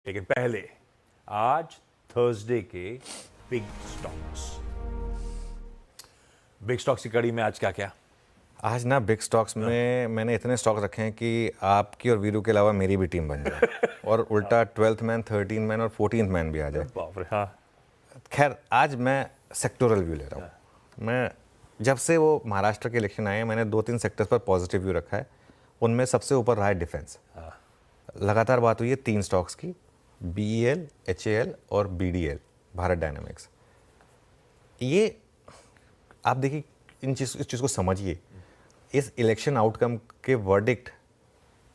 लेकिन पहले आज थर्सडे के बिग स्टॉक्स की कड़ी में आज क्या क्या? आज ना बिग स्टॉक्स में मैंने इतने स्टॉक रखे हैं कि आपकी और वीरू के अलावा मेरी भी टीम बन जाए और उल्टा 12th मैन, 13th मैन और 14th मैन भी आ जाए। बाप रे, हाँ। खैर आज मैं सेक्टोरल व्यू ले रहा हूँ। मैं जब से वो महाराष्ट्र के इलेक्शन आए हैं मैंने 2-3 सेक्टर्स पर पॉजिटिव व्यू रखा है। उनमें सबसे ऊपर रहा है डिफेंस। लगातार बात हुई है 3 स्टॉक्स की, BEL, HAL और BDL, भारत डायनामिक्स। ये आप देखिए इस चीज़ को समझिए, इस इलेक्शन आउटकम के वर्डिक्ट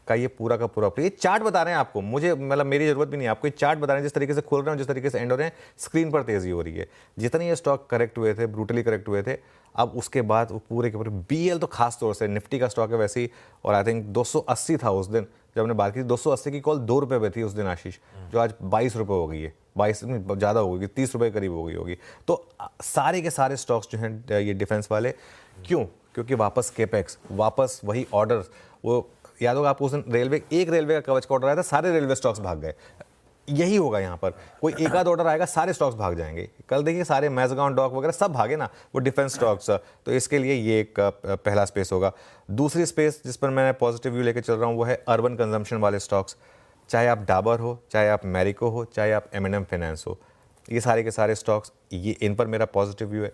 का ये पूरा का पूरा ये चार्ट बता रहे हैं आपको। मुझे मतलब मेरी ज़रूरत भी नहीं है, आपको ये चार्ट बता रहे हैं। जिस तरीके से खुल रहे हैं, जिस तरीके से एंड हो रहे हैं, स्क्रीन पर तेज़ी हो रही है। जितने ये स्टॉक करेक्ट हुए थे, ब्रूटली करेक्ट हुए थे, अब उसके बाद वो पूरे के पूरे BEL तो खास तौर से निफ्टी का स्टॉक है वैसे ही, और आई थिंक 280 था उस दिन जब हमने बात की। 280 की कॉल 2 रुपये पे थी उस दिन आशीष, जो आज 22 रुपये हो गई है। 22 में ज़्यादा हो गई, 30 रुपये करीब हो गई होगी। तो सारे के सारे स्टॉक्स जो हैं ये डिफेंस वाले, क्यों? क्योंकि वापस केपेक्स, वापस वही ऑर्डर। वो याद होगा आपको उस दिन एक रेलवे का कवच का ऑर्डर आया था, सारे रेलवे स्टॉक्स भाग गए। यही होगा यहाँ पर, कोई एक आध ऑर्डर आएगा, सारे स्टॉक्स भाग जाएंगे। कल देखिए सारे मैज़गांव, डॉक वगैरह सब भागे ना, वो डिफेंस स्टॉक्स। तो इसके लिए ये एक पहला स्पेस होगा। दूसरी स्पेस जिस पर मैं पॉजिटिव व्यू लेकर चल रहा हूँ वो है अर्बन कंजम्पशन वाले स्टॉक्स। चाहे आप डाबर हो, चाहे आप मैरिको हो, चाहे आप M&M फाइनेंस हो, ये सारे के सारे स्टॉक्स, ये इन पर मेरा पॉजिटिव व्यू है।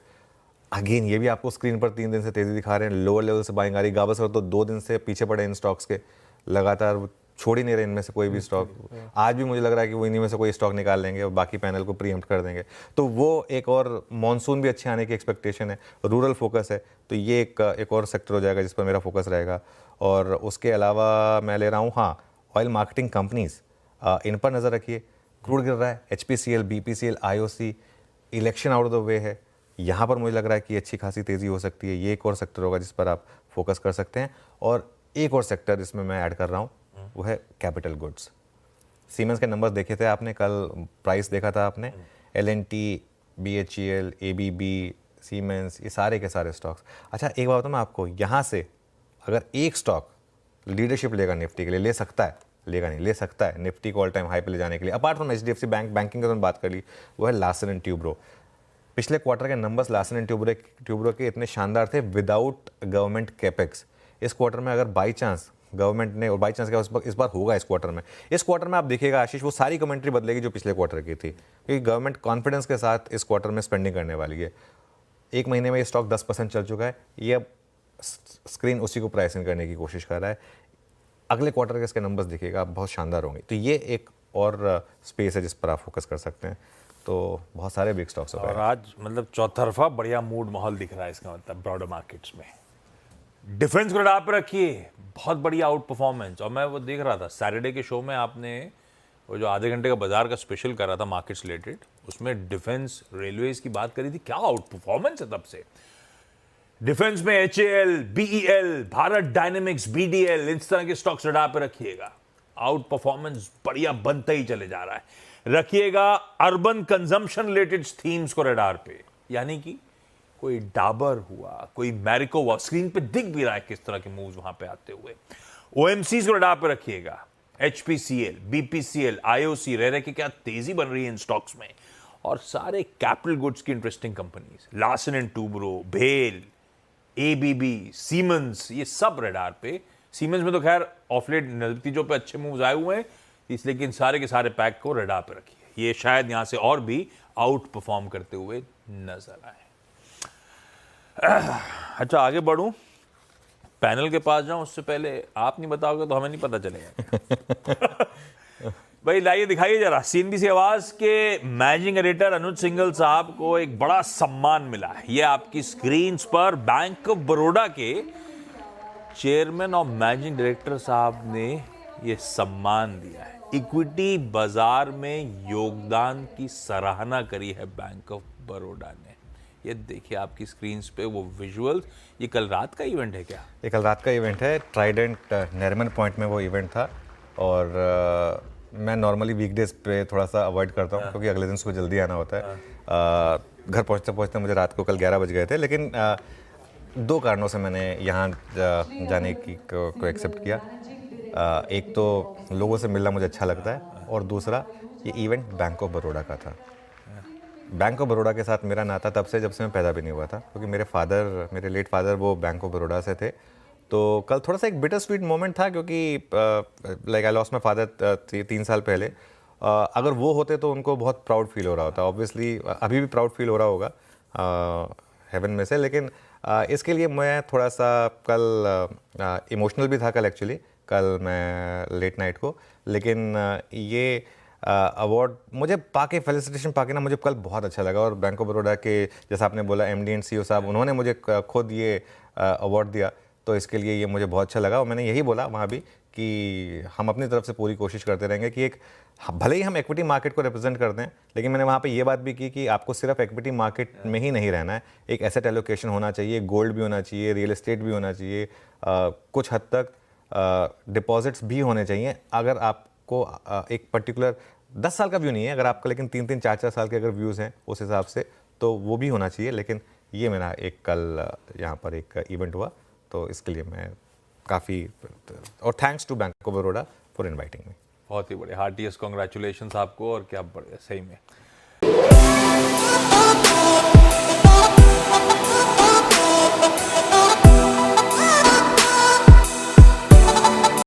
अगेन ये भी आपको स्क्रीन पर 3 दिन से तेज़ी दिखा रहे हैं। लोअर लेवल से बाइंग आ रही। गावस्कर तो 2 दिन से पीछे पड़े इन स्टॉक्स के, लगातार छोड़ ही नहीं रहे इनमें से कोई भी स्टॉक। आज भी मुझे लग रहा है कि वो इन्हीं में से कोई स्टॉक निकाल लेंगे और बाकी पैनल को प्रीएम्प्ट कर देंगे। तो वो एक और मॉनसून भी अच्छे आने की एक्सपेक्टेशन है, रूरल फोकस है, तो ये एक और सेक्टर हो जाएगा जिस पर मेरा फोकस रहेगा। और उसके अलावा मैं ले रहा हूँ ऑयल मार्केटिंग कंपनीज, इन पर नज़र रखिए। क्रूड गिर रहा है, HPCL, BPCL, IOC, election out of the way है, यहाँ पर मुझे लग रहा है कि अच्छी खासी तेज़ी हो सकती है। ये एक और सेक्टर होगा जिस पर आप फोकस कर सकते हैं। और एक और सेक्टर जिसमें मैं ऐड कर रहा हूँ वो है कैपिटल गुड्स। सीमेंस के नंबर्स देखे थे आपने, कल प्राइस देखा था आपने। L&T, BHEL, ABB, सीमेंस, ये सारे के सारे स्टॉक्स। अच्छा एक बात बताऊँ मैं आपको, यहाँ से अगर एक स्टॉक लीडरशिप लेगा निफ्टी के लिए, ले सकता है, लेगा नहीं, ले सकता है निफ्टी को ऑल टाइम हाई पे ले जाने के लिए, apart from HDFC bank, banking की तो बात कर ली, वो है लार्सन एंड ट्यूब्रो। पिछले क्वार्टर के नंबर्स लार्सन एंड ट्यूब्रो के इतने शानदार थे विदाउट गवर्नमेंट कैपेक्स। इस क्वार्टर में अगर बाई चांस गवर्नमेंट ने, और बाई चांस क्या इस बार होगा, इस क्वार्टर में आप देखिएगा आशीष, वो सारी कमेंट्री बदलेगी जो पिछले क्वार्टर की थी, क्योंकि गवर्नमेंट कॉन्फिडेंस के साथ इस क्वार्टर में स्पेंडिंग करने वाली है। 1 महीने में ये स्टॉक 10% चल चुका है। ये अब स्क्रीन उसी को प्राइसिंग करने की कोशिश कर रहा है। अगले क्वार्टर के इसके नंबर्स देखिएगा, आप बहुत शानदार होंगे। तो ये एक और स्पेस है जिस पर आप फोकस कर सकते हैं। तो बहुत सारे बिग स्टॉक्स हो गए और आज मतलब चौतरफा बढ़िया मूड माहौल दिख रहा है, इसका मतलब ब्रॉडर मार्केट्स में। डिफेंस को रडार पे रखिए, बहुत बढ़िया आउट परफॉर्मेंस। और मैं वो देख रहा था सैटरडे के शो में, आपने वो जो आधे घंटे का बाजार का स्पेशल कर रहा था मार्केट्स रिलेटेड, उसमें डिफेंस रेलवेज की बात करी थी। क्या आउट परफॉर्मेंस है तब से डिफेंस में। HAL, BEL, Bharat dynamics, BDL, इस तरह के स्टॉक्स रडार पे रखिएगा। आउट परफॉर्मेंस बढ़िया बनता ही चले जा रहा है। रखिएगा अर्बन कंजम्पशन रिलेटेड थीम्स को रडार पे, यानी कि कोई डाबर हुआ, कोई मैरिको हुआ, स्क्रीन पे दिख भी रहा है किस तरह के मूव्स वहां पे आते हुए। OMCs को रडार पे रखिएगा। HPCL, BPCL, IOC, रह के क्या तेजी बन रही है इन स्टॉक्स में। और सारे कैपिटल गुड्स की interesting companies, Larsen and Toubro, भेल, ABB, सीमेंस, ये सब रडार पे। सीमेंस में तो खैर ऑफलेट नतीजों पे अच्छे मूव्स आए हुए हैं, इसलिए कि इन सारे के सारे पैक को रडार पे रखिए। ये शायद यहां से और भी आउट परफॉर्म करते हुए नजर आए। अच्छा आगे बढ़ूं, पैनल के पास जाऊं, उससे पहले आप नहीं बताओगे तो हमें नहीं पता चलेगा। भाई लाइए दिखाइए जरा। CNBC आवाज के मैनेजिंग एडिटर अनुज सिंघल साहब को एक बड़ा सम्मान मिला है। ये आपकी स्क्रीन पर बैंक ऑफ बड़ौदा के चेयरमैन और मैनेजिंग डायरेक्टर साहब ने ये सम्मान दिया है। इक्विटी बाजार में योगदान की सराहना करी है बैंक ऑफ बड़ौदा ने। ये देखिए आपकी स्क्रीन पे वो विजुअल। ये कल रात का इवेंट है क्या? ये कल रात का इवेंट है, ट्राइडेंट नरीमन पॉइंट में वो इवेंट था। और मैं नॉर्मली वीकडेज पे थोड़ा सा अवॉइड करता हूँ क्योंकि अगले दिन सुबह जल्दी आना होता है। घर पहुँचते पहुँचते मुझे रात को कल 11 बज गए थे, लेकिन 2 कारणों से मैंने यहाँ जाने की को एक्सेप्ट किया। एक तो लोगों से मिलना मुझे अच्छा लगता है, और दूसरा ये इवेंट बैंक ऑफ बड़ौदा का था। बैंक ऑफ बड़ौदा के साथ मेरा नाता तब से जब से मैं पैदा भी नहीं हुआ था, क्योंकि मेरे लेट फादर वो बैंक ऑफ बड़ौदा से थे। तो कल थोड़ा सा एक बिटर स्वीट मोमेंट था, क्योंकि like I lost my father 3 साल पहले। अगर वो होते तो उनको बहुत प्राउड फील हो रहा होता, ऑब्वियसली अभी भी प्राउड फील हो रहा होगा हेवन में से। लेकिन इसके लिए मैं थोड़ा सा कल इमोशनल भी था कल कल मैं लेट नाइट को। लेकिन ये अवार्ड मुझे पाके, फेलिसिटेशन पाके ना मुझे कल बहुत अच्छा लगा। और बैंक ऑफ बड़ौदा के, जैसा आपने बोला, MD एंड CEO साहब, उन्होंने मुझे खुद ये अवार्ड दिया, तो इसके लिए ये मुझे बहुत अच्छा लगा। और मैंने यही बोला वहाँ भी कि हम अपनी तरफ से पूरी कोशिश करते रहेंगे कि एक, भले ही हम इक्विटी मार्केट को रिप्रेजेंट करते हैं, लेकिन मैंने वहाँ पे ये बात भी की कि आपको सिर्फ इक्विटी मार्केट में ही नहीं रहना है, एक एसेट एलोकेशन होना चाहिए, गोल्ड भी होना चाहिए, रियल एस्टेट भी होना चाहिए, कुछ हद तक डिपॉजिट्स भी होने चाहिए। अगर आपको एक पर्टिकुलर 10 साल का व्यू नहीं है अगर आपका, लेकिन 3-3, 4-4 साल के अगर व्यूज़ हैं उस हिसाब से, तो वो भी होना चाहिए। लेकिन ये मेरा एक कल यहाँ पर एक इवेंट हुआ, तो इसके लिए मैं काफ़ी, और thanks to Bank of Baroda for inviting me. बहुत ही बढ़िया, हार्टिएस्ट कॉन्ग्रेचुलेशंस आपको। और क्या बढ़िया, सही में।